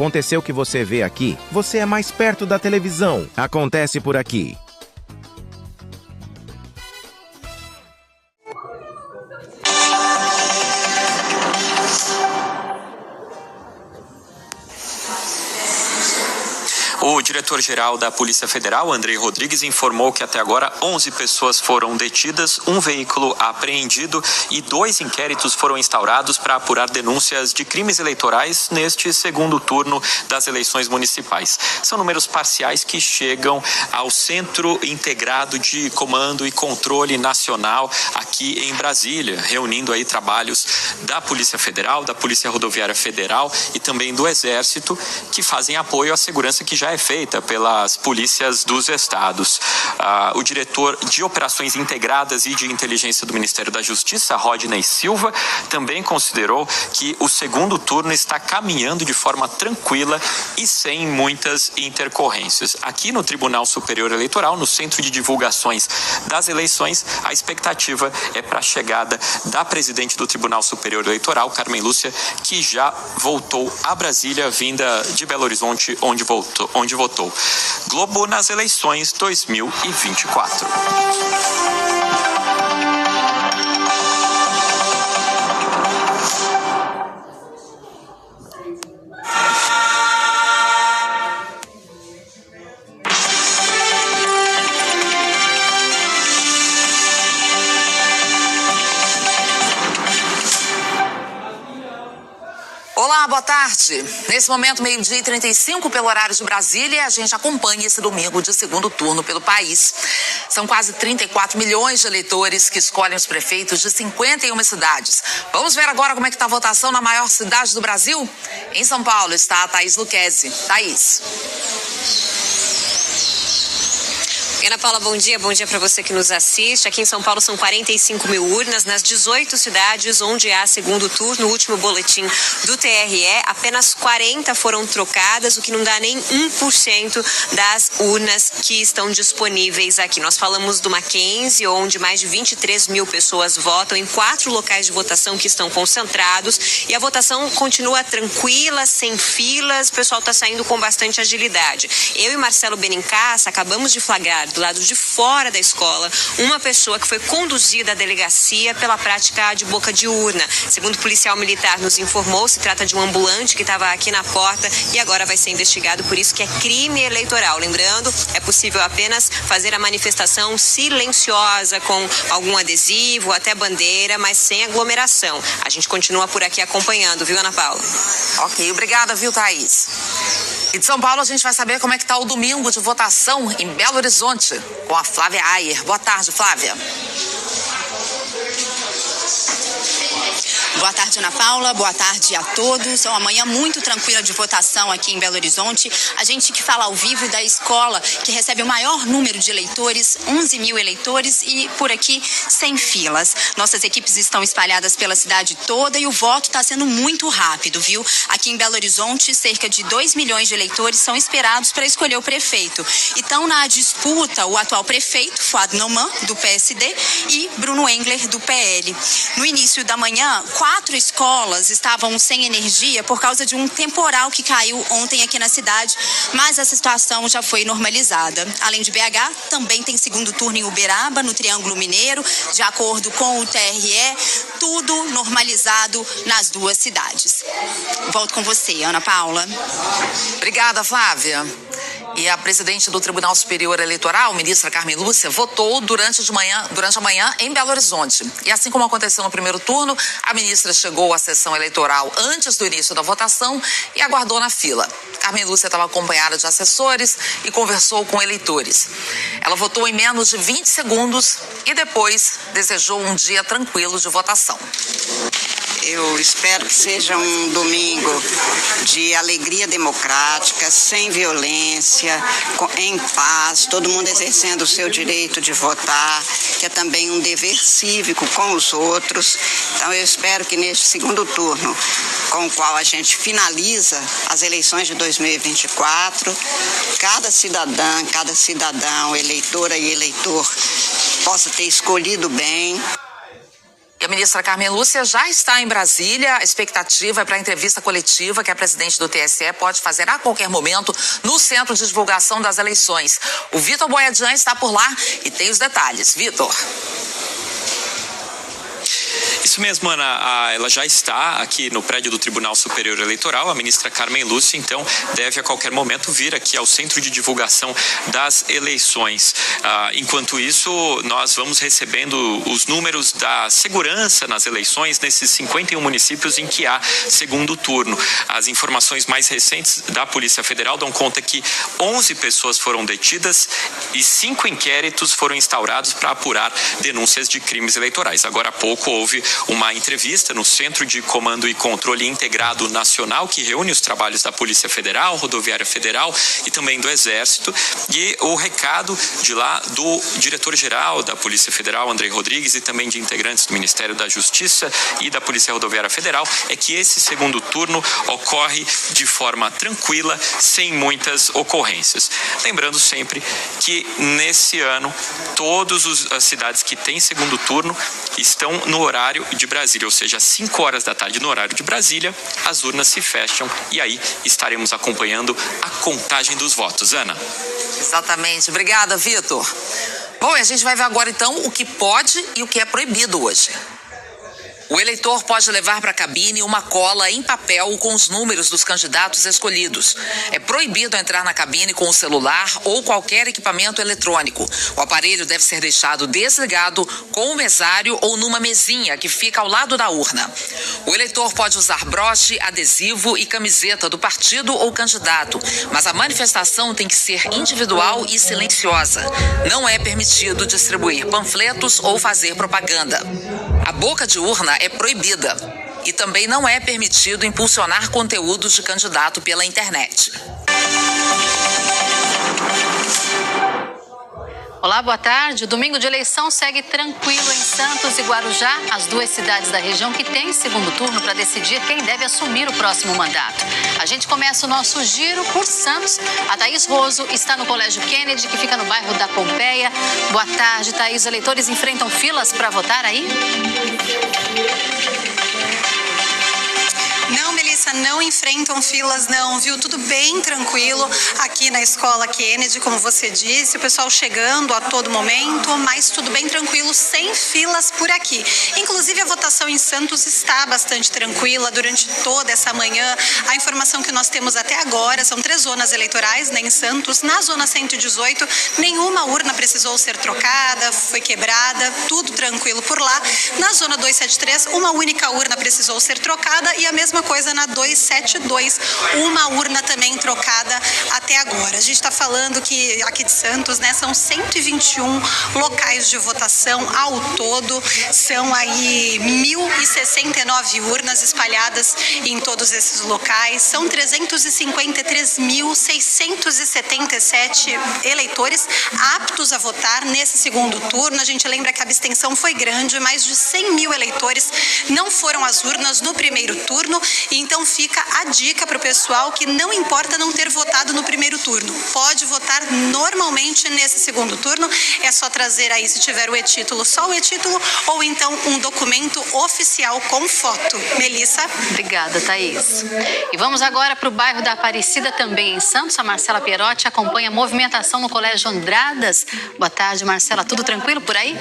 Aconteceu o que você vê aqui? Você é mais perto da televisão. Acontece por aqui. O diretor-geral da Polícia Federal, Andrei Rodrigues, informou que até agora 11 pessoas foram detidas, um veículo apreendido e 2 inquéritos foram instaurados para apurar denúncias de crimes eleitorais neste segundo turno das eleições municipais. São números parciais que chegam ao Centro Integrado de Comando e Controle Nacional aqui em Brasília, reunindo aí trabalhos da Polícia Federal, da Polícia Rodoviária Federal e também do Exército, que fazem apoio à segurança que já é feita pelas polícias dos estados. O diretor de Operações Integradas e de Inteligência do Ministério da Justiça, Rodney Silva, também considerou que o segundo turno está caminhando de forma tranquila e sem muitas intercorrências. Aqui no Tribunal Superior Eleitoral, no Centro de Divulgações das Eleições, a expectativa é para a chegada da presidente do Tribunal Superior Eleitoral, Carmen Lúcia, que já voltou a Brasília, vinda de Belo Horizonte, onde votou. Globo nas eleições 2024. Olá, boa tarde. Nesse momento, 12h35 pelo horário de Brasília, a gente acompanha esse domingo de segundo turno pelo país. São quase 34 milhões de eleitores que escolhem os prefeitos de 51 cidades. Vamos ver agora como é que está a votação na maior cidade do Brasil? Em São Paulo está a Thaís Luquezzi. Thaís. Ana Paula, bom dia para você que nos assiste. Aqui em São Paulo são 45 mil urnas nas 18 cidades onde há segundo turno. No último boletim do TRE, apenas 40 foram trocadas, o que não dá nem 1% das urnas que estão disponíveis aqui. Nós falamos do Mackenzie, onde mais de 23 mil pessoas votam em 4 locais de votação que estão concentrados, e a votação continua tranquila, sem filas, o pessoal está saindo com bastante agilidade. Eu e Marcelo Benincasa acabamos de flagrar do lado de fora da escola uma pessoa que foi conduzida à delegacia pela prática de boca de urna. Segundo o policial militar nos informou, se trata de um ambulante que estava aqui na porta e agora vai ser investigado, por isso que é crime eleitoral. Lembrando, é possível apenas fazer a manifestação silenciosa com algum adesivo, até bandeira, mas sem aglomeração. A gente continua por aqui acompanhando, viu, Ana Paula? Ok, obrigada, viu, Thaís? E de São Paulo a gente vai saber como é que está o domingo de votação em Belo Horizonte, com a Flávia Ayer. Boa tarde, Flávia. Boa tarde, Ana Paula. Boa tarde a todos. É uma manhã muito tranquila de votação aqui em Belo Horizonte. A gente que fala ao vivo da escola que recebe o maior número de eleitores, 11 mil eleitores, e por aqui sem filas. Nossas equipes estão espalhadas pela cidade toda e o voto está sendo muito rápido, viu? Aqui em Belo Horizonte, cerca de 2 milhões de eleitores são esperados para escolher o prefeito. E estão na disputa o atual prefeito, Fuad Noman, do PSD, e Bruno Engler, do PL. No início da manhã, 4 escolas estavam sem energia por causa de um temporal que caiu ontem aqui na cidade, mas essa situação já foi normalizada. Além de BH, também tem segundo turno em Uberaba, no Triângulo Mineiro, de acordo com o TRE, tudo normalizado nas 2 cidades. Volto com você, Ana Paula. Obrigada, Flávia. E a presidente do Tribunal Superior Eleitoral, ministra Carmen Lúcia, votou durante a manhã em Belo Horizonte. E assim como aconteceu no primeiro turno, a ministra chegou à sessão eleitoral antes do início da votação e aguardou na fila. Carmen Lúcia estava acompanhada de assessores e conversou com eleitores. Ela votou em menos de 20 segundos e depois desejou um dia tranquilo de votação. Eu espero que seja um domingo de alegria democrática, sem violência, em paz, todo mundo exercendo o seu direito de votar, que é também um dever cívico com os outros. Então eu espero que neste segundo turno, com o qual a gente finaliza as eleições de 2024, cada cidadã, cada cidadão, eleitora e eleitor, possa ter escolhido bem. E a ministra Carmen Lúcia já está em Brasília. A expectativa é para a entrevista coletiva que a presidente do TSE pode fazer a qualquer momento no Centro de Divulgação das Eleições. O Vitor Boiadian está por lá e tem os detalhes. Vitor. Isso mesmo, Ana. Ela já está aqui no prédio do Tribunal Superior Eleitoral. A ministra Carmen Lúcia, então, deve a qualquer momento vir aqui ao Centro de Divulgação das Eleições. Enquanto isso, nós vamos recebendo os números da segurança nas eleições nesses 51 municípios em que há segundo turno. As informações mais recentes da Polícia Federal dão conta que 11 pessoas foram detidas e 5 inquéritos foram instaurados para apurar denúncias de crimes eleitorais. Agora há pouco houve uma entrevista no Centro de Comando e Controle Integrado Nacional, que reúne os trabalhos da Polícia Federal, Rodoviária Federal e também do Exército. E o recado de lá do diretor-geral da Polícia Federal, Andrei Rodrigues, e também de integrantes do Ministério da Justiça e da Polícia Rodoviária Federal, é que esse segundo turno ocorre de forma tranquila, sem muitas ocorrências. Lembrando sempre que nesse ano, todas as cidades que têm segundo turno estão no horário de Brasília, ou seja, às 5 horas da tarde no horário de Brasília, as urnas se fecham e aí estaremos acompanhando a contagem dos votos. Ana. Exatamente. Obrigada, Vitor. Bom, e a gente vai ver agora então o que pode e o que é proibido hoje. O eleitor pode levar para a cabine uma cola em papel com os números dos candidatos escolhidos. É proibido entrar na cabine com o celular ou qualquer equipamento eletrônico. O aparelho deve ser deixado desligado com o mesário ou numa mesinha que fica ao lado da urna. O eleitor pode usar broche, adesivo e camiseta do partido ou candidato, mas a manifestação tem que ser individual e silenciosa. Não é permitido distribuir panfletos ou fazer propaganda. A boca de urna é proibida e também não é permitido impulsionar conteúdos de candidato pela internet. Olá, boa tarde. O domingo de eleição segue tranquilo em Santos e Guarujá, as duas cidades da região que têm segundo turno para decidir quem deve assumir o próximo mandato. A gente começa o nosso giro por Santos. A Thaís Roso está no Colégio Kennedy, que fica no bairro da Pompeia. Boa tarde, Thaís. Os eleitores enfrentam filas para votar aí? Não, Melissa, não enfrentam filas não, viu? Tudo bem tranquilo aqui na Escola Kennedy, como você disse, o pessoal chegando a todo momento, mas tudo bem tranquilo, sem filas por aqui. Inclusive a votação em Santos está bastante tranquila durante toda essa manhã. A informação que nós temos até agora, são 3 zonas eleitorais, né, em Santos. Na zona 118, nenhuma urna precisou ser trocada, foi quebrada, tudo tranquilo por lá. Na zona 273, uma única urna precisou ser trocada e a mesma coisa na 272, uma urna também trocada até agora. A gente está falando que aqui de Santos, né, são 121 locais de votação ao todo, são aí 1.069 urnas espalhadas em todos esses locais, são 353.677 eleitores aptos a votar nesse segundo turno. A gente lembra que a abstenção foi grande, mais de 100 mil eleitores não foram às urnas no primeiro turno. E então fica a dica para o pessoal que não importa não ter votado no primeiro turno, pode votar normalmente nesse segundo turno, é só trazer aí, se tiver o e-título, só o e-título, ou então um documento oficial com foto. Melissa? Obrigada, Thaís. E vamos agora para o bairro da Aparecida, também em Santos. A Marcela Pierotti acompanha a movimentação no Colégio Andradas. Boa tarde, Marcela. Tudo tranquilo por aí?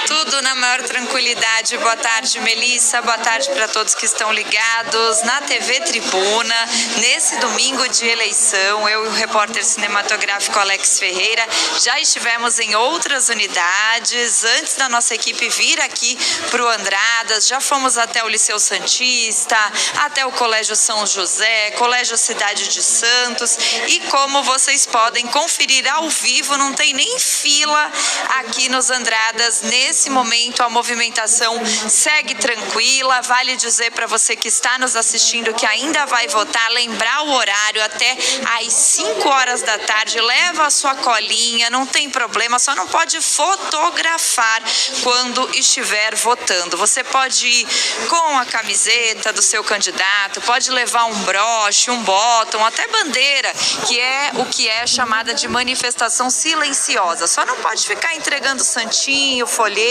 Tudo na maior tranquilidade. Boa tarde, Melissa. Boa tarde para todos que estão ligados na TV Tribuna. Nesse domingo de eleição, eu e o repórter cinematográfico Alex Ferreira já estivemos em outras unidades. Antes da nossa equipe vir aqui para o Andradas, já fomos até o Liceu Santista, até o Colégio São José, Colégio Cidade de Santos. E como vocês podem conferir ao vivo, não tem nem fila aqui nos Andradas nesse nesse momento a movimentação segue tranquila. Vale dizer para você que está nos assistindo que ainda vai votar, lembrar o horário até às 5 horas da tarde. Leva a sua colinha, não tem problema, só não pode fotografar quando estiver votando. Você pode ir com a camiseta do seu candidato, pode levar um broche, um bottom, até bandeira, que é o que é chamada de manifestação silenciosa. Só não pode ficar entregando santinho, folheto,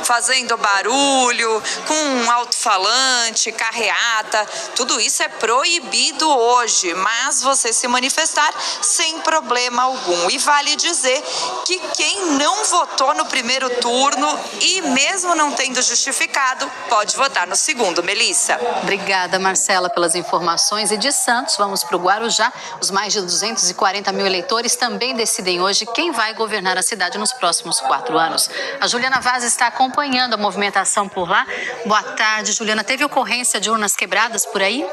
fazendo barulho, com um alto-falante, carreata. Tudo isso é proibido hoje, mas você se manifestar sem problema algum. E vale dizer que quem não votou no primeiro turno e mesmo não tendo justificado, pode votar no segundo. Melissa. Obrigada, Marcela, pelas informações. E de Santos, vamos para o Guarujá. Os mais de 240 mil eleitores também decidem hoje quem vai governar a cidade nos próximos 4 anos. A Juliana Vaz está acompanhando a movimentação por lá. Boa tarde, Juliana. Teve ocorrência de urnas quebradas por aí?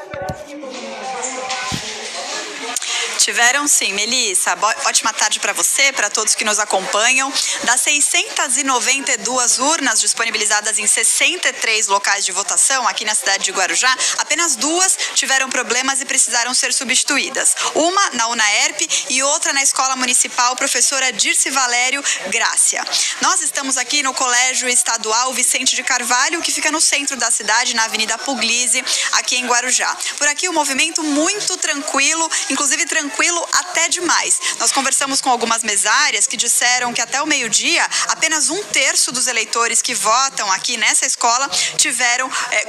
Tiveram sim, Melissa. Ótima tarde para você, para todos que nos acompanham. Das 692 urnas disponibilizadas em 63 locais de votação aqui na cidade de Guarujá, apenas 2 tiveram problemas e precisaram ser substituídas. Uma na UNAERP e outra na Escola Municipal Professora Dirce Valério Grácia. Nós estamos aqui no Colégio Estadual Vicente de Carvalho, que fica no centro da cidade, na Avenida Puglisi, aqui em Guarujá. Por aqui o movimento muito tranquilo, inclusive tranquilo até demais. Nós conversamos com algumas mesárias que disseram que até o meio-dia, apenas 1/3 dos eleitores que votam aqui nessa escola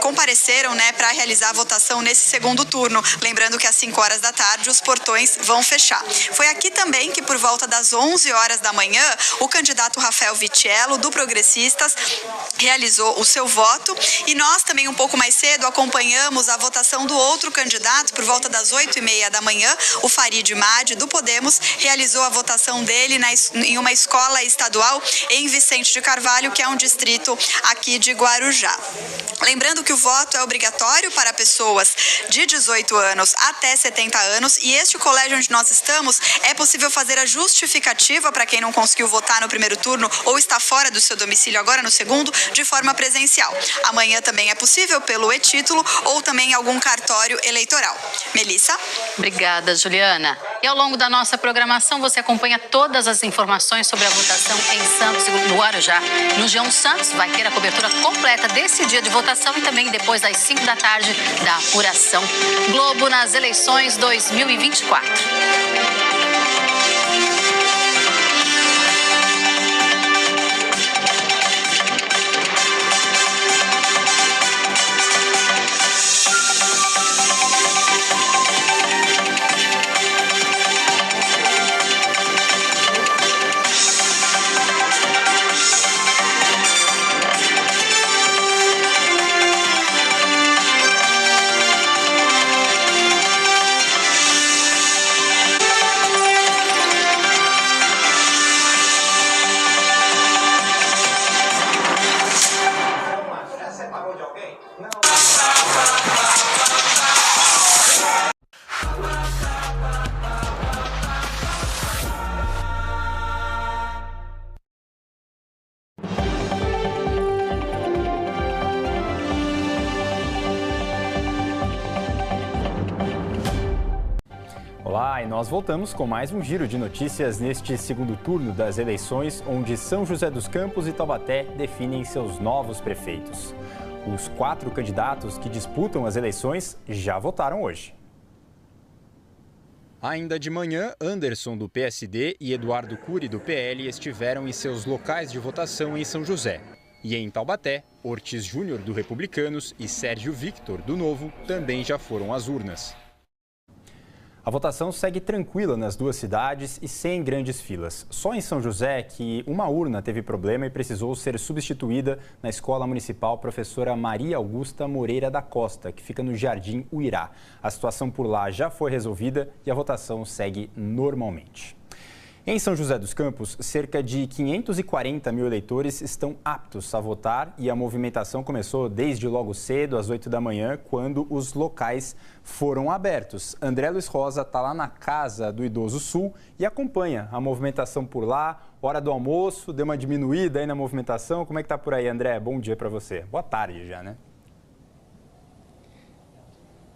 compareceram, para realizar a votação nesse segundo turno. Lembrando que às 5 horas da tarde os portões vão fechar. Foi aqui também que por volta das 11 horas da manhã, o candidato Rafael Vitiello, do Progressistas, realizou o seu voto. E nós também um pouco mais cedo acompanhamos a votação do outro candidato por volta das 8h30 da manhã, o Farid Madi, do Podemos, realizou a votação dele em uma escola estadual em Vicente de Carvalho, que é um distrito aqui de Guarujá. Lembrando que o voto é obrigatório para pessoas de 18 anos até 70 anos e este colégio onde nós estamos é possível fazer a justificativa para quem não conseguiu votar no primeiro turno ou está fora do seu domicílio agora no segundo, de forma presencial. Amanhã também é possível pelo e-título ou também algum cartório eleitoral. Melissa? Obrigada, Juliana. E ao longo da nossa programação, você acompanha todas as informações sobre a votação em Santos e no Guarujá. No G1 Santos vai ter a cobertura completa desse dia de votação e também depois das 5 da tarde da apuração. Globo nas eleições 2024. Olá, e nós voltamos com mais um giro de notícias neste segundo turno das eleições, onde São José dos Campos e Taubaté definem seus novos prefeitos. Os 4 candidatos que disputam as eleições já votaram hoje. Ainda de manhã, Anderson, do PSD, e Eduardo Cury, do PL, estiveram em seus locais de votação em São José. E em Taubaté, Ortiz Júnior, do Republicanos, e Sérgio Victor, do Novo, também já foram às urnas. A votação segue tranquila nas 2 cidades e sem grandes filas. Só em São José que uma urna teve problema e precisou ser substituída na Escola Municipal Professora Maria Augusta Moreira da Costa, que fica no Jardim Uirá. A situação por lá já foi resolvida e a votação segue normalmente. Em São José dos Campos, cerca de 540 mil eleitores estão aptos a votar e a movimentação começou desde logo cedo, às 8 da manhã, quando os locais foram abertos. André Luiz Rosa está lá na Casa do Idoso Sul e acompanha a movimentação por lá. Hora do almoço, deu uma diminuída aí na movimentação. Como é que tá por aí, André? Bom dia para você. Boa tarde já, né?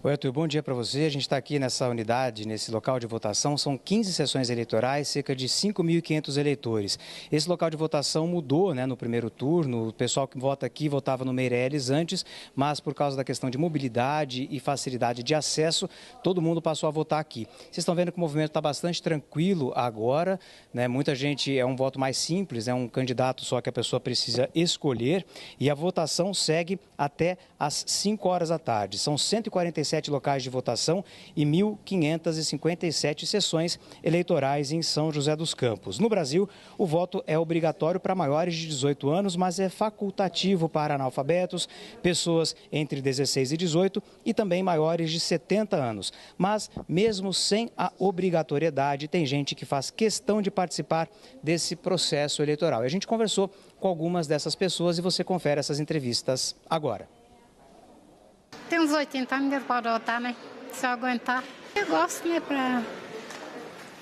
Oi, Arthur, bom dia para você. A gente está aqui nessa unidade, nesse local de votação. São 15 sessões eleitorais, cerca de 5.500 eleitores. Esse local de votação mudou, né, no primeiro turno. O pessoal que vota aqui votava no Meireles antes, mas por causa da questão de mobilidade e facilidade de acesso, todo mundo passou a votar aqui. Vocês estão vendo que o movimento está bastante tranquilo agora, né? Muita gente, é um voto mais simples, é um candidato só que a pessoa precisa escolher e a votação segue até às 5 horas da tarde. São 147 locais de votação e 1.557 sessões eleitorais em São José dos Campos. No Brasil, o voto é obrigatório para maiores de 18 anos, mas é facultativo para analfabetos, pessoas entre 16 e 18 e também maiores de 70 anos. Mas, mesmo sem a obrigatoriedade, tem gente que faz questão de participar desse processo eleitoral. E a gente conversou com algumas dessas pessoas e você confere essas entrevistas agora. Tem uns 80 anos que pode votar, né? Se eu aguentar. Eu gosto, né? Pra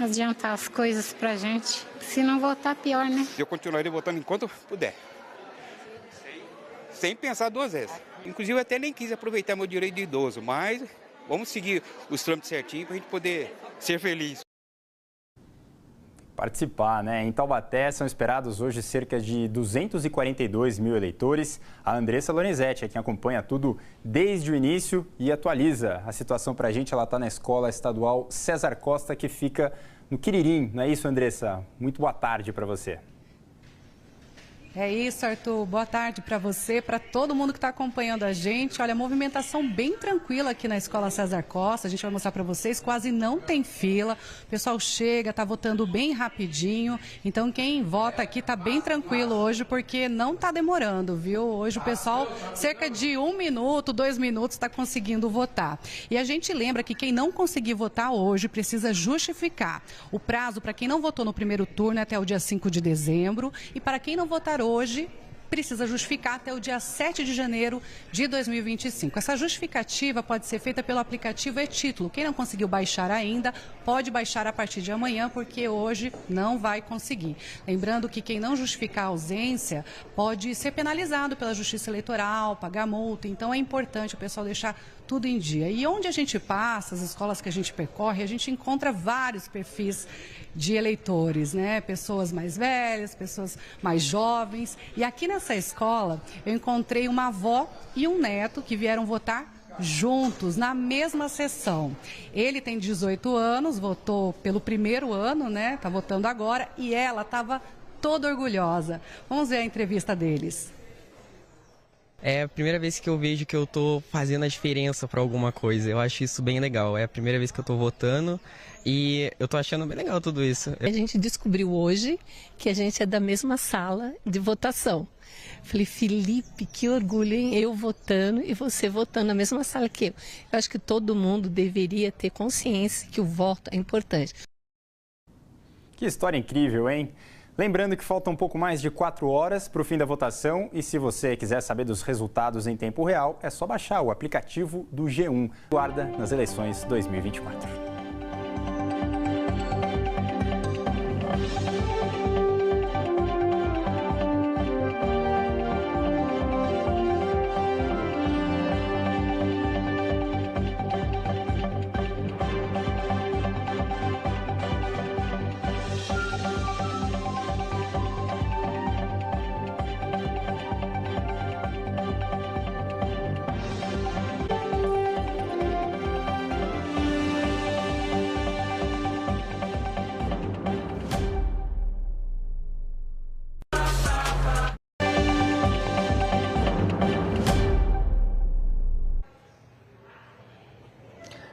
adiantar as coisas pra gente. Se não votar, pior, né? Eu continuarei votando enquanto puder. Sem pensar duas vezes. Inclusive, eu até nem quis aproveitar meu direito de idoso, mas vamos seguir os trâmites certinho pra gente poder ser feliz. Participar, né? Em Taubaté são esperados hoje cerca de 242 mil eleitores. A Andressa Lorenzetti é quem acompanha tudo desde o início e atualiza a situação para a gente. Ela está na Escola Estadual César Costa, que fica no Quiririm. Não é isso, Andressa? Muito boa tarde para você. É isso, Arthur. Boa tarde para você, para todo mundo que está acompanhando a gente. Olha, movimentação bem tranquila aqui na Escola César Costa. A gente vai mostrar para vocês, quase não tem fila. O pessoal chega, está votando bem rapidinho. Então, quem vota aqui está bem tranquilo hoje, porque não está demorando, viu? Hoje o pessoal, cerca de 1 minuto, 2 minutos, está conseguindo votar. E a gente lembra que quem não conseguir votar hoje precisa justificar. O prazo para quem não votou no primeiro turno é até o dia 5 de dezembro. E para quem não votar hoje, precisa justificar até o dia 7 de janeiro de 2025. Essa justificativa pode ser feita pelo aplicativo e-Título. Quem não conseguiu baixar ainda, pode baixar a partir de amanhã, porque hoje não vai conseguir. Lembrando que quem não justificar a ausência pode ser penalizado pela Justiça Eleitoral, pagar multa. Então é importante o pessoal deixar tudo em dia. E onde a gente passa, as escolas que a gente percorre, a gente encontra vários perfis de eleitores, né? Pessoas mais velhas, pessoas mais jovens. E aqui nessa escola eu encontrei uma avó e um neto que vieram votar juntos, na mesma sessão. Ele tem 18 anos, votou pelo primeiro ano, né? Tá votando agora, e ela estava toda orgulhosa. Vamos ver a entrevista deles. É a primeira vez que eu vejo que eu tô fazendo a diferença para alguma coisa. Eu acho isso bem legal. É a primeira vez que eu tô votando e eu tô achando bem legal tudo isso. A gente descobriu hoje que a gente é da mesma sala de votação. Falei, Felipe, que orgulho, hein? Eu votando e você votando na mesma sala que eu. Eu acho que todo mundo deveria ter consciência que o voto é importante. Que história incrível, hein? Lembrando que falta um pouco mais de 4 horas para o fim da votação e se você quiser saber dos resultados em tempo real, é só baixar o aplicativo do G1. Guarda nas eleições 2024.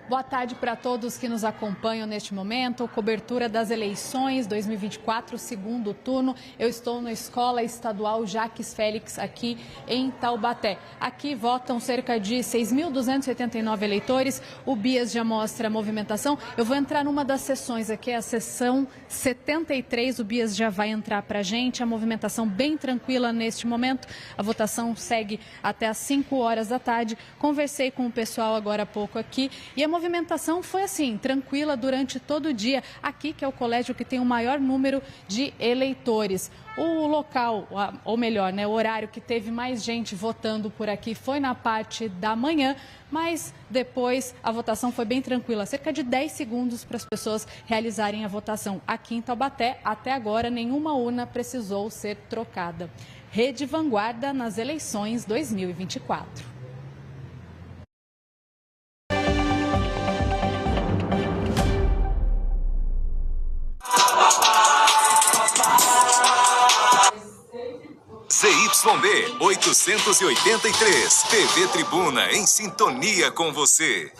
Boa tarde para todos que nos acompanham neste momento. Cobertura das eleições 2024, segundo turno. Eu estou na Escola Estadual Jaques Félix, aqui em Taubaté. Aqui votam cerca de 6.279 eleitores. O Bias já mostra a movimentação. Eu vou entrar numa das sessões aqui, a sessão 73. O Bias já vai entrar para a gente. A movimentação bem tranquila neste momento. A votação segue até às 5 horas da tarde. Conversei com o pessoal agora há pouco aqui e a movimentação foi assim, tranquila durante todo o dia. Aqui, que é o colégio que tem o maior número de eleitores. O local, ou melhor, o horário que teve mais gente votando por aqui foi na parte da manhã, mas depois a votação foi bem tranquila, cerca de 10 segundos para as pessoas realizarem a votação. Aqui em Taubaté, até agora, nenhuma urna precisou ser trocada. Rede Vanguarda nas eleições 2024. ZYB 883, TV Tribuna em sintonia com você.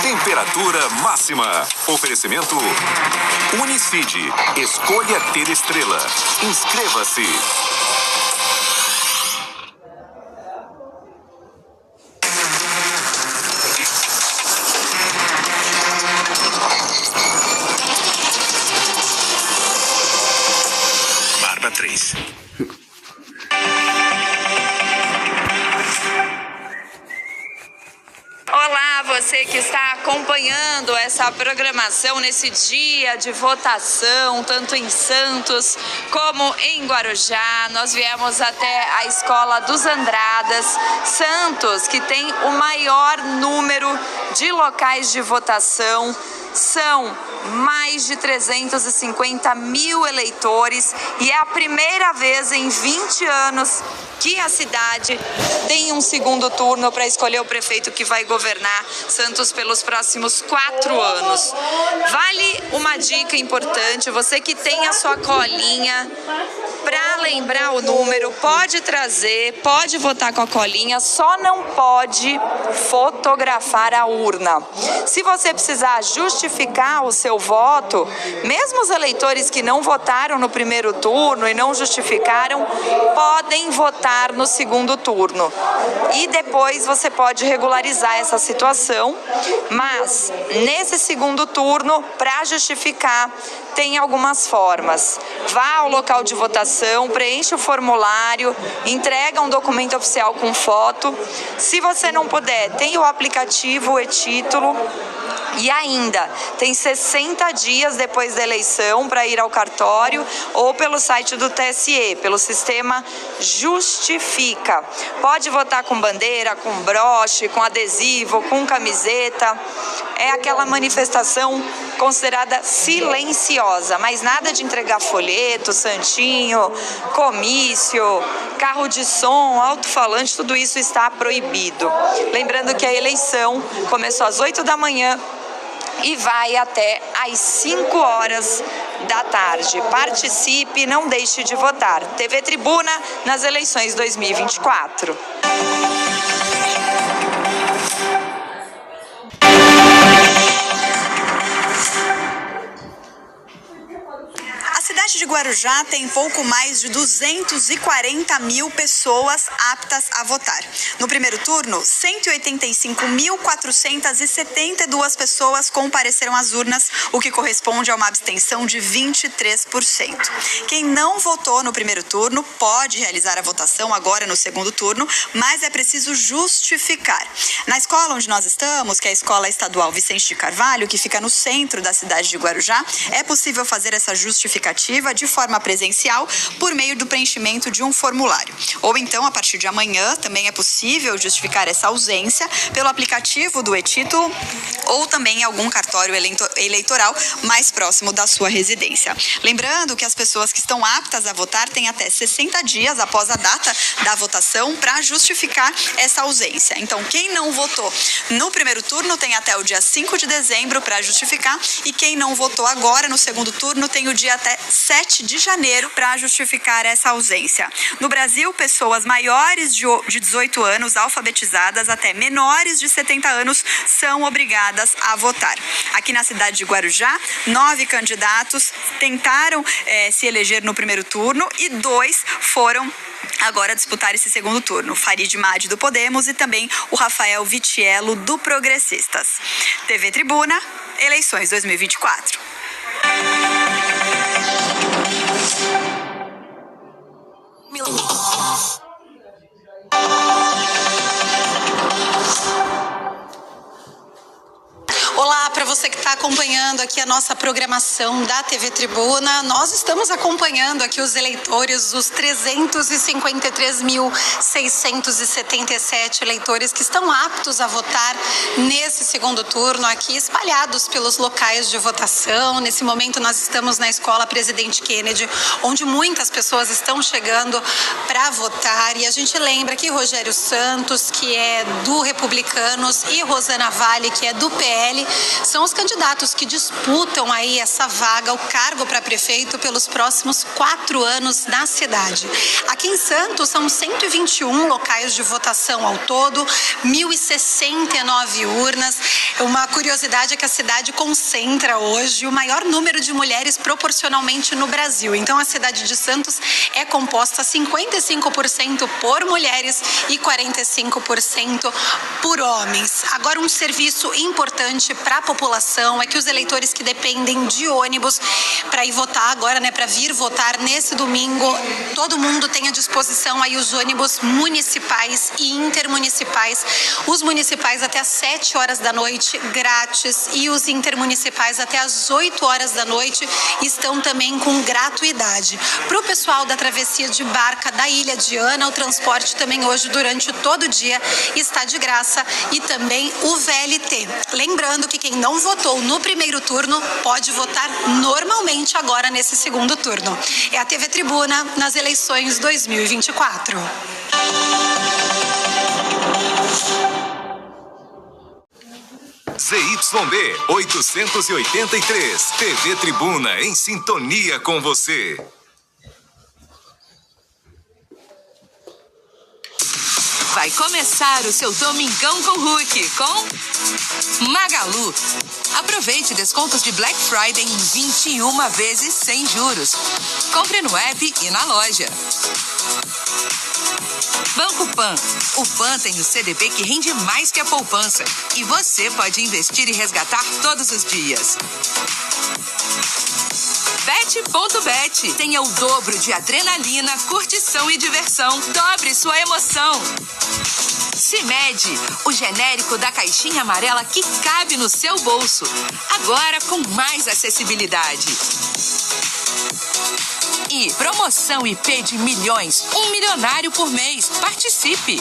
Temperatura máxima. Oferecimento Unicid. Escolha ter estrela. Inscreva-se. Barba 3. Olá, você que está acompanhando essa programação nesse dia de votação, tanto em Santos como em Guarujá. Nós viemos até a Escola dos Andradas, Santos, que tem o maior número de locais de votação. São mais de 350 mil eleitores e é a primeira vez em 20 anos que a cidade tem um segundo turno para escolher o prefeito que vai governar Santos pelos próximos 4 anos. Vale uma dica importante, você que tem a sua colinha, para lembrar o número, pode trazer, pode votar com a colinha, só não pode fotografar a urna. Se você precisar justificar o seu voto, mesmo os eleitores que não votaram no primeiro turno e não justificaram, podem votar no segundo turno. E depois você pode regularizar essa situação, mas nesse segundo turno, para justificar, tem algumas formas. Vá ao local de votação, preencha o formulário, entrega um documento oficial com foto. Se você não puder, tem o aplicativo e-título. E ainda, tem 60 dias depois da eleição para ir ao cartório ou pelo site do TSE, pelo sistema Justifica. Pode votar com bandeira, com broche, com adesivo, com camiseta. É aquela manifestação considerada silenciosa, mas nada de entregar folheto, santinho, comício, carro de som, alto-falante, tudo isso está proibido. Lembrando que a eleição começou às 8 da manhã e vai até às 5 horas da tarde. Participe, não deixe de votar. TV Tribuna nas eleições 2024. A cidade de Guarujá tem pouco mais de 240 mil pessoas aptas a votar. No primeiro turno, 185.472 pessoas compareceram às urnas, o que corresponde a uma abstenção de 23%. Quem não votou no primeiro turno pode realizar a votação agora no segundo turno, mas é preciso justificar. Na escola onde nós estamos, que é a Escola Estadual Vicente de Carvalho, que fica no centro da cidade de Guarujá, é possível fazer essa justificativa de forma presencial por meio do preenchimento de um formulário. Ou então, a partir de amanhã, também é possível justificar essa ausência pelo aplicativo do e-título ou também em algum cartório eleitoral mais próximo da sua residência. Lembrando que as pessoas que estão aptas a votar têm até 60 dias após a data da votação para justificar essa ausência. Então, quem não votou no primeiro turno tem até o dia 5 de dezembro para justificar, e quem não votou agora no segundo turno tem o dia até 7 de janeiro para justificar essa ausência. No Brasil, pessoas maiores de 18 anos, alfabetizadas, até menores de 70 anos, são obrigadas a votar. Aqui na cidade de Guarujá, 9 candidatos tentaram se eleger no primeiro turno e 2 foram agora disputar esse segundo turno. Farid Madi do Podemos e também o Rafael Vitiello do Progressistas. TV Tribuna, eleições 2024. Olá, para você que está acompanhando aqui a nossa programação da TV Tribuna, nós estamos acompanhando aqui os eleitores, os 353.677 eleitores que estão aptos a votar nesse segundo turno aqui, espalhados pelos locais de votação. Nesse momento nós estamos na Escola Presidente Kennedy, onde muitas pessoas estão chegando para votar, e a gente lembra que Rogério Santos, que é do Republicanos, e Rosana Vale, que é do PL, são os candidatos que disputam aí essa vaga, o cargo para prefeito pelos próximos 4 anos na cidade. Aqui em Santos são 121 locais de votação ao todo, 1.069 urnas. Uma curiosidade é que a cidade concentra hoje o maior número de mulheres proporcionalmente no Brasil. Então a cidade de Santos é composta 55% por mulheres e 45% por homens. Agora, um serviço importante para a população é que os eleitores que dependem de ônibus para ir votar agora, para vir votar nesse domingo, todo mundo tem à disposição aí os ônibus municipais e intermunicipais. Os municipais até às 7 horas da noite, grátis, e os intermunicipais até às 8 horas da noite estão também com gratuidade. Para o pessoal da travessia de barca da Ilha de Ana, o transporte também hoje, durante todo o dia, está de graça, e também o VLT. Lembrando que quem não votou no primeiro turno pode votar normalmente agora nesse segundo turno. É a TV Tribuna nas eleições 2024. ZYB 883, TV Tribuna em sintonia com você. Vai começar o seu Domingão com Hulk, com Magalu. Aproveite descontos de Black Friday em 21 vezes sem juros. Compre no app e na loja. Banco Pan. O Pan tem o CDB que rende mais que a poupança. E você pode investir e resgatar todos os dias. Bet.bet. Tenha o dobro de adrenalina, curtição e diversão. Dobre sua emoção. CIMED, o genérico da caixinha amarela que cabe no seu bolso. Agora com mais acessibilidade. E promoção IP de milhões, 1 milionário por mês. Participe!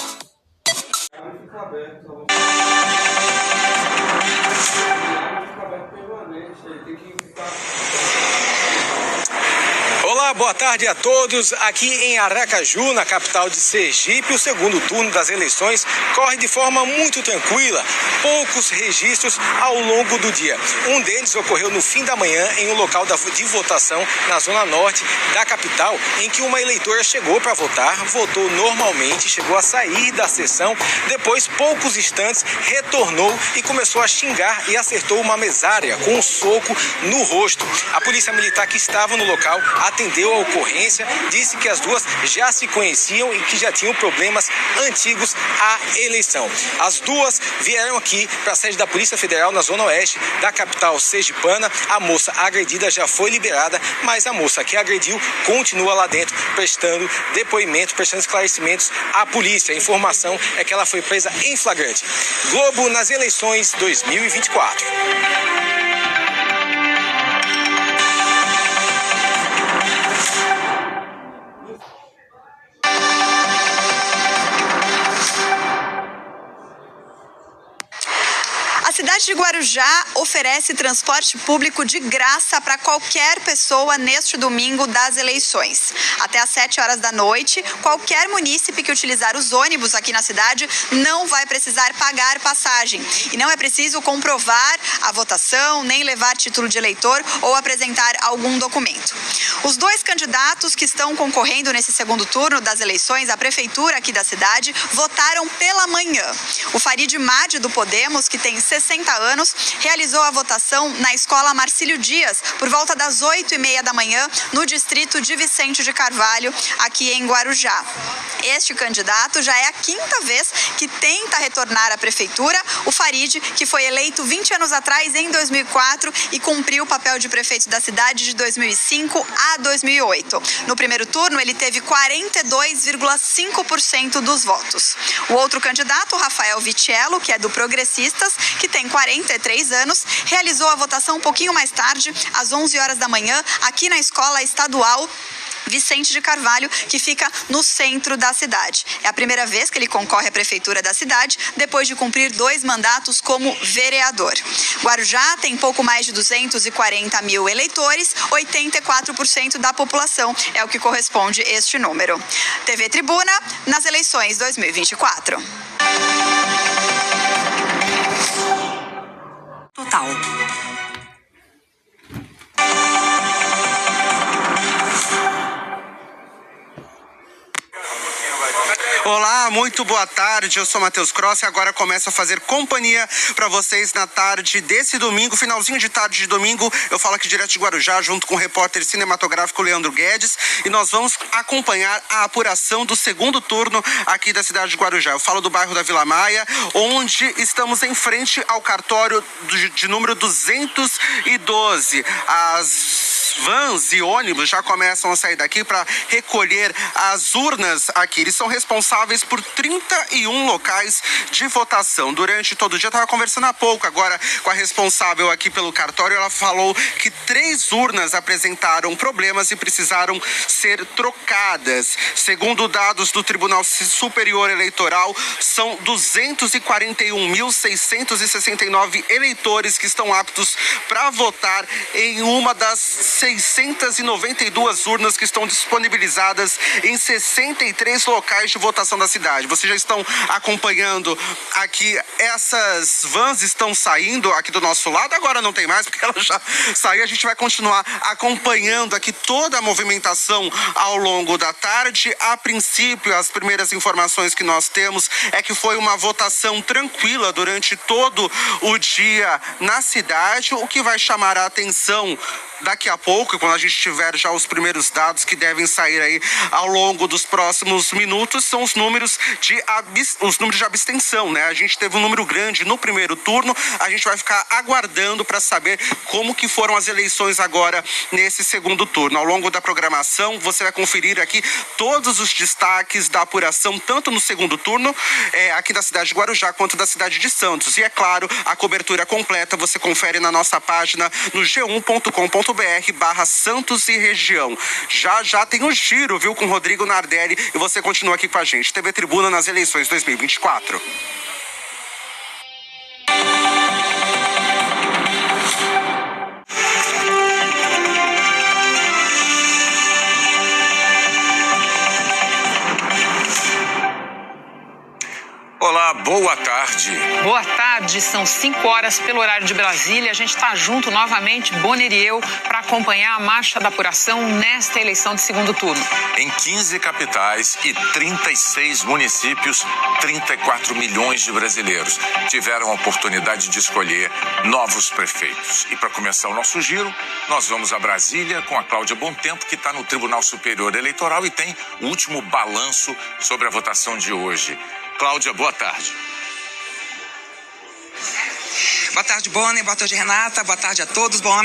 Olá, boa tarde a todos. Aqui em Aracaju, na capital de Sergipe, o segundo turno das eleições corre de forma muito tranquila. Poucos registros ao longo do dia. Um deles ocorreu no fim da manhã em um local de votação na zona norte da capital, em que uma eleitora chegou para votar, votou normalmente, chegou a sair da sessão, depois, poucos instantes, retornou e começou a xingar e acertou uma mesária com um soco no rosto. A polícia militar que estava no local atendeu a ocorrência, disse que as duas já se conheciam e que já tinham problemas antigos à eleição. As duas vieram aqui para a sede da Polícia Federal na zona oeste da capital sergipana. A moça agredida já foi liberada, mas a moça que agrediu continua lá dentro prestando depoimento, prestando esclarecimentos à polícia. A informação é que ela foi presa em flagrante. Globo nas eleições 2024. cidade de Guarujá oferece transporte público de graça para qualquer pessoa neste domingo das eleições. Até às 7 horas da noite, qualquer munícipe que utilizar os ônibus aqui na cidade não vai precisar pagar passagem. E não é preciso comprovar a votação, nem levar título de eleitor ou apresentar algum documento. Os dois candidatos que estão concorrendo nesse segundo turno das eleições à prefeitura aqui da cidade votaram pela manhã. O Farid Madi, do Podemos, que tem 60 anos, realizou a votação na escola Marcílio Dias por volta das 8h30 da manhã, no distrito de Vicente de Carvalho, aqui em Guarujá. Este candidato já é a 5ª vez que tenta retornar à prefeitura. O Farid, que foi eleito 20 anos atrás, em 2004, e cumpriu o papel de prefeito da cidade de 2005 a 2008. No primeiro turno, ele teve 42,5% dos votos. O outro candidato, Rafael Vitiello, que é do Progressistas, que tem 43 anos, realizou a votação um pouquinho mais tarde, às 11 horas da manhã, aqui na Escola Estadual Vicente de Carvalho, que fica no centro da cidade. É a primeira vez que ele concorre à prefeitura da cidade, depois de cumprir 2 mandatos como vereador. Guarujá tem pouco mais de 240 mil eleitores, 84% da população é o que corresponde este número. TV Tribuna, nas eleições 2024. Total. Olá, muito boa tarde, eu sou Matheus Cross e agora começo a fazer companhia para vocês na tarde desse domingo, finalzinho de tarde de domingo. Eu falo aqui direto de Guarujá, junto com o repórter cinematográfico Leandro Guedes, e nós vamos acompanhar a apuração do segundo turno aqui da cidade de Guarujá. Eu falo do bairro da Vila Maia, onde estamos em frente ao cartório de número 212. As vans e ônibus já começam a sair daqui para recolher as urnas aqui. Eles são responsáveis por 31 locais de votação. Durante todo o dia, eu estava conversando há pouco agora com a responsável aqui pelo cartório. Ela falou que 3 urnas apresentaram problemas e precisaram ser trocadas. Segundo dados do Tribunal Superior Eleitoral, são 241.669 eleitores que estão aptos para votar em uma das 692 urnas que estão disponibilizadas em 63 locais de votação da cidade. Vocês já estão acompanhando aqui, essas vans estão saindo aqui do nosso lado, agora não tem mais porque ela já saiu. A gente vai continuar acompanhando aqui toda a movimentação ao longo da tarde. A princípio, as primeiras informações que nós temos é que foi uma votação tranquila durante todo o dia na cidade. O que vai chamar a atenção daqui a pouco, quando a gente tiver já os primeiros dados que devem sair aí ao longo dos próximos minutos, são os números de abstenção, né? A gente teve um número grande no primeiro turno, a gente vai ficar aguardando para saber como que foram as eleições agora nesse segundo turno. Ao longo da programação, você vai conferir aqui todos os destaques da apuração, tanto no segundo turno, aqui da cidade de Guarujá, quanto da cidade de Santos. E é claro, a cobertura completa você confere na nossa página no g1.com.br/Santos e região. Já tem um giro, viu, com Rodrigo Nardelli, e você continua aqui com a gente. TV Tribuna nas eleições 2024. Olá, boa tarde. Boa tarde, são 5 horas pelo horário de Brasília. A gente está junto novamente, Bonner e eu, para acompanhar a marcha da apuração nesta eleição de segundo turno. Em 15 capitais e 36 municípios, 34 milhões de brasileiros tiveram a oportunidade de escolher novos prefeitos. E para começar o nosso giro, nós vamos a Brasília com a Cláudia Bontempo, que está no Tribunal Superior Eleitoral e tem o último balanço sobre a votação de hoje. Cláudia, boa tarde. Boa tarde, Bonner. Boa tarde, Renata. Boa tarde a todos. Bom, a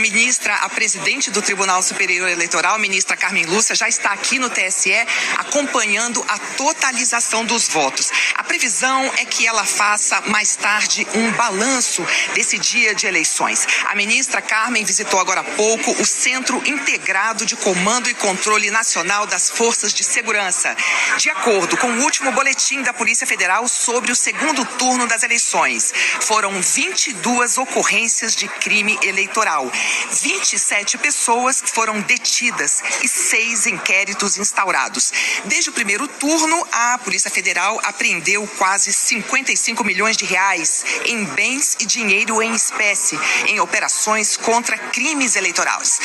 presidente do Tribunal Superior Eleitoral, ministra Carmen Lúcia, já está aqui no TSE acompanhando a totalização dos votos. A previsão é que ela faça mais tarde um balanço desse dia de eleições. A ministra Carmen visitou agora há pouco o Centro Integrado de Comando e Controle Nacional das Forças de Segurança. De acordo com o último boletim da Polícia Federal sobre o segundo turno das eleições, foram 22 2 ocorrências de crime eleitoral. 27 pessoas foram detidas e 6 inquéritos instaurados. Desde o primeiro turno, a Polícia Federal apreendeu quase 55 milhões de reais em bens e dinheiro em espécie, em operações contra crimes eleitorais.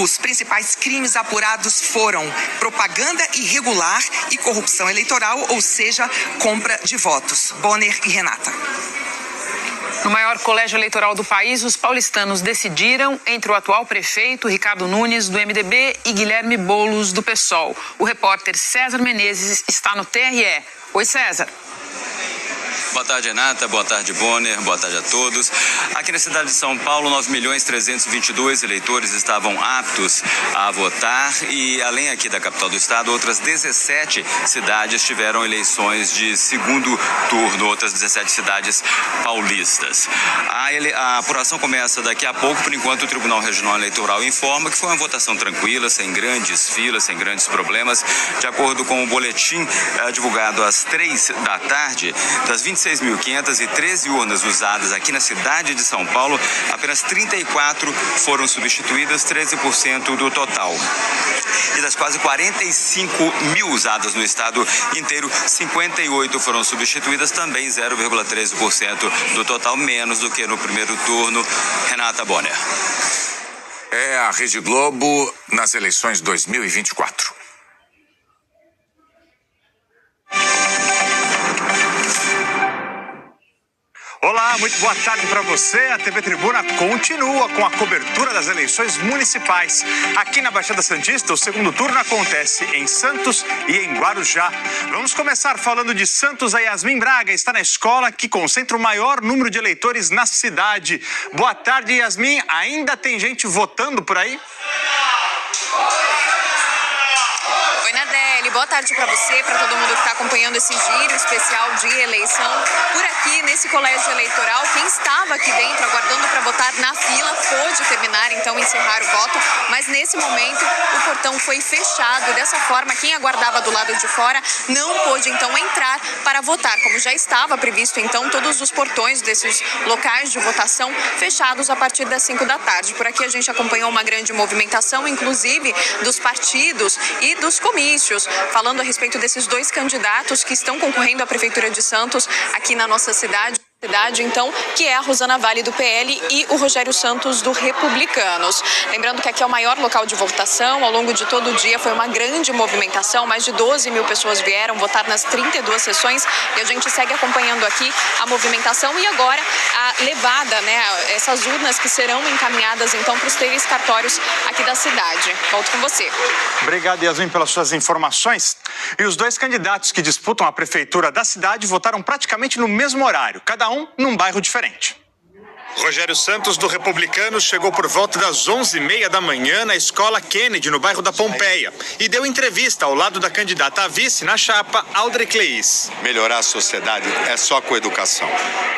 Os principais crimes apurados foram propaganda irregular e corrupção eleitoral, ou seja, compra de votos. Bonner e Renata. No maior colégio eleitoral do país, os paulistanos decidiram entre o atual prefeito, Ricardo Nunes, do MDB, e Guilherme Boulos, do PSOL. O repórter César Menezes está no TRE. Oi, César. Boa tarde, Renata. Boa tarde, Bonner. Boa tarde a todos. Aqui na cidade de São Paulo, 9.322.000 eleitores estavam aptos a votar e, além aqui da capital do estado, outras 17 cidades tiveram eleições de segundo turno, outras 17 cidades paulistas. A apuração começa daqui a pouco. Por enquanto, o Tribunal Regional Eleitoral informa que foi uma votação tranquila, sem grandes filas, sem grandes problemas. De acordo com o boletim divulgado às 3 da tarde, das 26.513 urnas usadas aqui na cidade de São Paulo, apenas 34 foram substituídas, 13% do total. E das quase 45 mil usadas no estado inteiro, 58 foram substituídas, também 0,13% do total, menos do que no primeiro turno. Renata Bonner. É a Rede Globo nas eleições 2024. Olá, muito boa tarde para você. A TV Tribuna continua com a cobertura das eleições municipais. Aqui na Baixada Santista, o segundo turno acontece em Santos e em Guarujá. Vamos começar falando de Santos. A Yasmin Braga está na escola que concentra o maior número de eleitores na cidade. Boa tarde, Yasmin. Ainda tem gente votando por aí? Oi, Nardelli. Boa tarde para você, para todo mundo que está acompanhando esse giro especial de eleição. Por aqui, nesse colégio eleitoral, quem estava aqui dentro aguardando para votar na fila pôde terminar, então, encerrar o voto. Mas nesse momento, o portão foi fechado e dessa forma, quem aguardava do lado de fora não pôde, então, entrar para votar. Como já estava previsto, então, todos os portões desses locais de votação fechados a partir das 5 da tarde. Por aqui a gente acompanhou uma grande movimentação, inclusive dos partidos e dos comícios, falando a respeito desses 2 candidatos que estão concorrendo à Prefeitura de Santos aqui na nossa cidade, então, que é a Rosana Vale do PL e o Rogério Santos do Republicanos. Lembrando que aqui é o maior local de votação. Ao longo de todo o dia foi uma grande movimentação, mais de 12 mil pessoas vieram votar nas 32 sessões e a gente segue acompanhando aqui a movimentação e agora a levada, né, essas urnas que serão encaminhadas então para os 3 cartórios aqui da cidade. Volto com você. Obrigado, Yasmin, pelas suas informações. E os 2 candidatos que disputam a prefeitura da cidade votaram praticamente no mesmo horário, cada um num bairro diferente. Rogério Santos, do Republicanos, chegou por volta das 11h30 da manhã na Escola Kennedy, no bairro da Pompeia, e deu entrevista ao lado da candidata a vice na chapa, Aldre Cleis. Melhorar a sociedade é só com educação.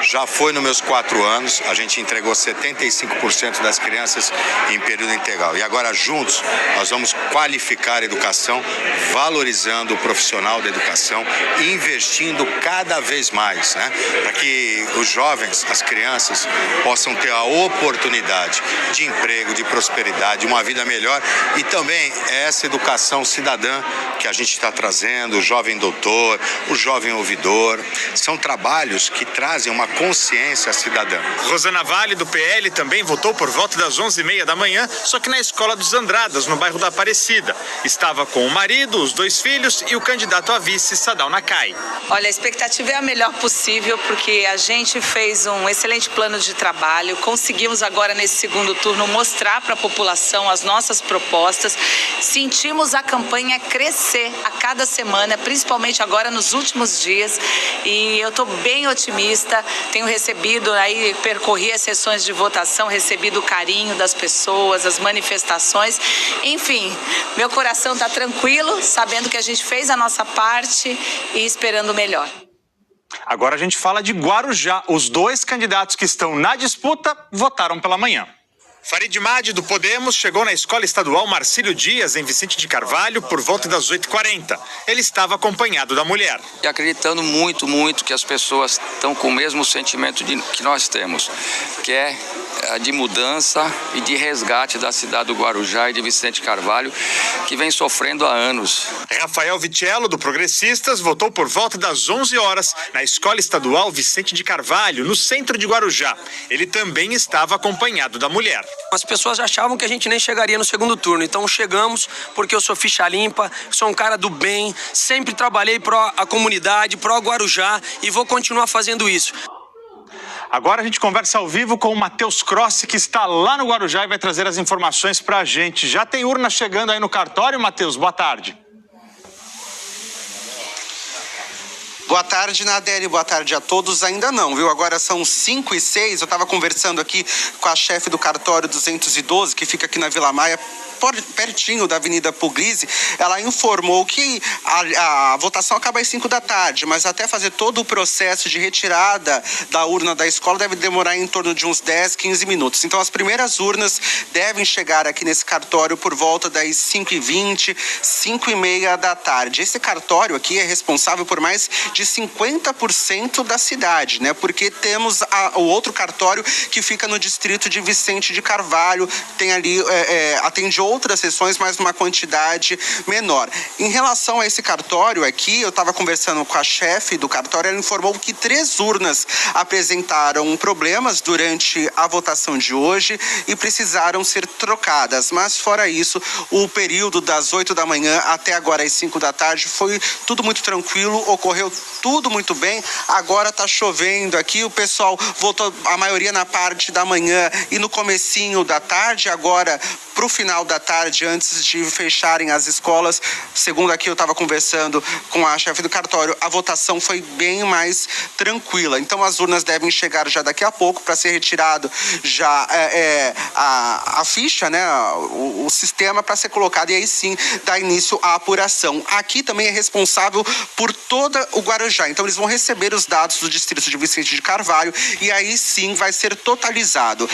Já foi nos meus 4 anos, a gente entregou 75% das crianças em período integral. E agora, juntos, nós vamos qualificar a educação, valorizando o profissional da educação e investindo cada vez mais, né? Para que os jovens, as crianças, possam ter a oportunidade de emprego, de prosperidade, uma vida melhor e também essa educação cidadã que a gente está trazendo, o jovem doutor, o jovem ouvidor, são trabalhos que trazem uma consciência cidadã. Rosana Vale, do PL, também votou por volta das 11h30 da manhã, só que na Escola dos Andradas, no bairro da Aparecida. Estava com o marido, os 2 filhos e o candidato a vice, Sadal Nakai. Olha, a expectativa é a melhor possível, porque a gente fez um excelente plano de trabalho, conseguimos agora nesse segundo turno mostrar para a população as nossas propostas, sentimos a campanha crescer a cada semana, principalmente agora nos últimos dias, e eu estou bem otimista, tenho recebido, aí percorri as sessões de votação, recebido o carinho das pessoas, as manifestações, enfim, meu coração está tranquilo, sabendo que a gente fez a nossa parte e esperando o melhor. Agora a gente fala de Guarujá. Os 2 candidatos que estão na disputa votaram pela manhã. Farid Madi, do Podemos, chegou na Escola Estadual Marcílio Dias, em Vicente de Carvalho, por volta das 8h40. Ele estava acompanhado da mulher. E acreditando muito que as pessoas estão com o mesmo sentimento que nós temos, que é de mudança e de resgate da cidade do Guarujá e de Vicente Carvalho, que vem sofrendo há anos. Rafael Vitello, do Progressistas, votou por volta das 11 horas na Escola Estadual Vicente de Carvalho, no centro de Guarujá. Ele também estava acompanhado da mulher. As pessoas achavam que a gente nem chegaria no segundo turno, então chegamos porque eu sou ficha limpa, sou um cara do bem, sempre trabalhei pró a comunidade, pró Guarujá e vou continuar fazendo isso. Agora a gente conversa ao vivo com o Matheus Crossi, que está lá no Guarujá e vai trazer as informações para a gente. Já tem urna chegando aí no cartório, Matheus? Boa tarde. Boa tarde, Nadeli. Boa tarde a todos. Ainda não, viu? Agora são 5h06. Eu estava conversando aqui com a chefe do cartório 212, que fica aqui na Vila Maia, pertinho da Avenida Puglisi. Ela informou que a votação acaba às 5 da tarde, mas até fazer todo o processo de retirada da urna da escola deve demorar em torno de uns 10, 15 minutos. Então as primeiras urnas devem chegar aqui nesse cartório por volta das 5h20, 5h30 da tarde. Esse cartório aqui é responsável por mais de 50% da cidade, né? Porque temos o outro cartório que fica no distrito de Vicente de Carvalho, tem ali, atende outras sessões, mas numa quantidade menor. Em relação a esse cartório aqui, eu estava conversando com a chefe do cartório, ela informou que 3 urnas apresentaram problemas durante a votação de hoje e precisaram ser trocadas, mas fora isso, o período das 8 da manhã até agora às 5 da tarde foi tudo muito tranquilo, ocorreu tudo muito bem. Agora está chovendo aqui, o pessoal votou a maioria na parte da manhã e no comecinho da tarde. Agora, para o final da tarde, antes de fecharem as escolas, segundo aqui eu estava conversando com a chefe do cartório, a votação foi bem mais tranquila. Então as urnas devem chegar já daqui a pouco para ser retirado já a ficha, né, o sistema para ser colocado e aí sim dar início à apuração. Aqui também é responsável por toda o Guarujá, então eles vão receber os dados do distrito de Vicente de Carvalho e aí sim vai ser totalizado.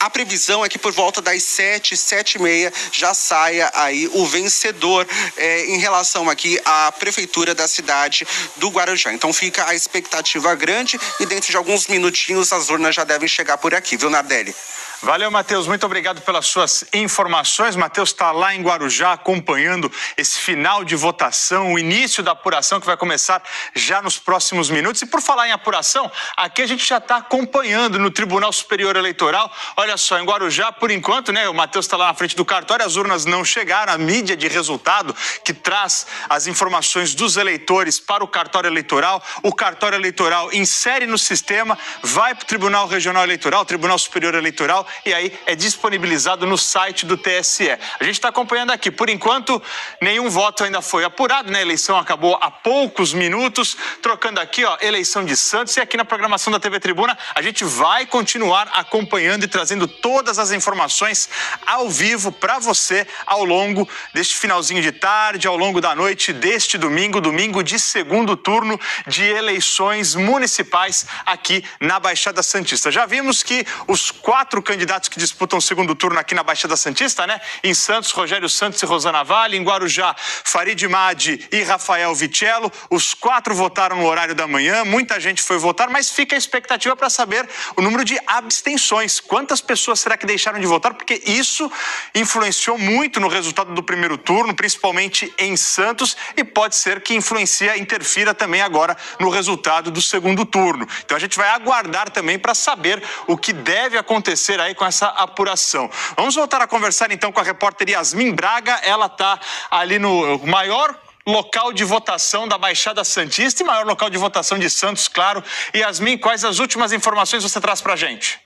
A previsão é que por volta das 7, 7h30 já saia aí o vencedor em relação aqui à prefeitura da cidade do Guarujá. Então fica a expectativa grande e dentro de alguns minutinhos as urnas já devem chegar por aqui, viu, Nardelli? Valeu, Matheus. Muito obrigado pelas suas informações. Matheus está lá em Guarujá acompanhando esse final de votação, o início da apuração que vai começar já nos próximos minutos. E por falar em apuração, aqui a gente já está acompanhando no Tribunal Superior Eleitoral. Olha só, em Guarujá, por enquanto, né, o Matheus está lá na frente do cartório, as urnas não chegaram, a mídia de resultado que traz as informações dos eleitores para o cartório eleitoral. O cartório eleitoral insere no sistema, vai para o Tribunal Regional Eleitoral, Tribunal Superior Eleitoral, e aí é disponibilizado no site do TSE. A gente está acompanhando aqui. Por enquanto, nenhum voto ainda foi apurado, né? A eleição acabou há poucos minutos. Trocando aqui, ó, eleição de Santos. E aqui na programação da TV Tribuna, a gente vai continuar acompanhando e trazendo todas as informações ao vivo para você ao longo deste finalzinho de tarde, ao longo da noite deste domingo, domingo de segundo turno de eleições municipais aqui na Baixada Santista. Já vimos que os 4 candidatos que disputam o segundo turno aqui na Baixada Santista, né? Em Santos, Rogério Santos e Rosana Vale. Em Guarujá, Farid Madi e Rafael Vitello. Os 4 votaram no horário da manhã. Muita gente foi votar, mas fica a expectativa para saber o número de abstenções. Quantas pessoas será que deixaram de votar? Porque isso influenciou muito no resultado do primeiro turno, principalmente em Santos, e pode ser que interfira também agora no resultado do segundo turno. Então a gente vai aguardar também para saber o que deve acontecer aí com essa apuração. Vamos voltar a conversar então com a repórter Yasmin Braga. Ela está ali no maior local de votação da Baixada Santista e maior local de votação de Santos, claro. Yasmin, quais as últimas informações você traz para a gente?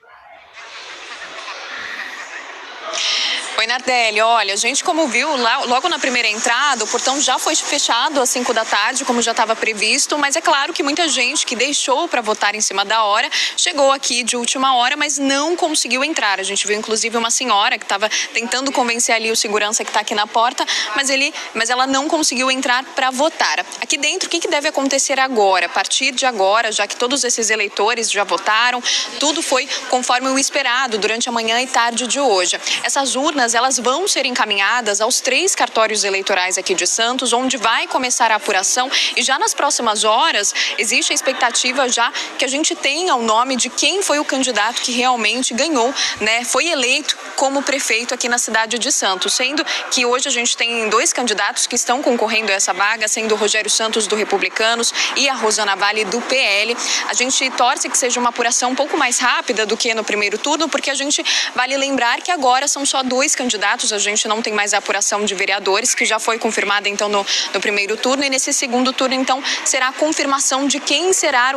Oi, Nardelli, olha, a gente como viu logo na primeira entrada, o portão já foi fechado às 5 da tarde, como já estava previsto, mas é claro que muita gente que deixou para votar em cima da hora chegou aqui de última hora, mas não conseguiu entrar. A gente viu inclusive uma senhora que estava tentando convencer ali o segurança que está aqui na porta, mas ela não conseguiu entrar para votar. Aqui dentro, o que deve acontecer agora? A partir de agora, já que todos esses eleitores já votaram, tudo foi conforme o esperado durante a manhã e tarde de hoje. Essas urnas, elas vão ser encaminhadas aos 3 cartórios eleitorais aqui de Santos, onde vai começar a apuração, e já nas próximas horas existe a expectativa já que a gente tenha o nome de quem foi o candidato que realmente ganhou, né? Foi eleito como prefeito aqui na cidade de Santos, sendo que hoje a gente tem 2 candidatos que estão concorrendo a essa vaga, sendo o Rogério Santos do Republicanos e a Rosana Vale do PL. A gente torce que seja uma apuração um pouco mais rápida do que no primeiro turno, porque a gente vale lembrar que agora são só 2 candidatos, a gente não tem mais a apuração de vereadores, que já foi confirmada então no primeiro turno, e nesse segundo turno então será a confirmação de quem será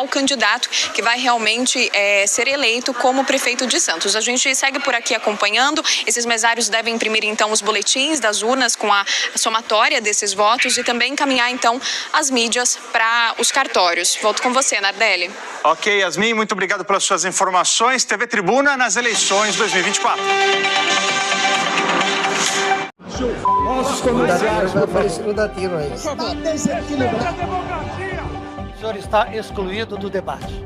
o candidato que vai realmente ser eleito como prefeito de Santos. A gente segue por aqui acompanhando, esses mesários devem imprimir então os boletins das urnas com a somatória desses votos e também encaminhar então as mídias para os cartórios. Volto com você, Nardelli. Ok, Yasmin, muito obrigado pelas suas informações. TV Tribuna nas eleições 2024. Nossos comerciais vai aparecer dar tiro aí. O senhor está excluído do debate.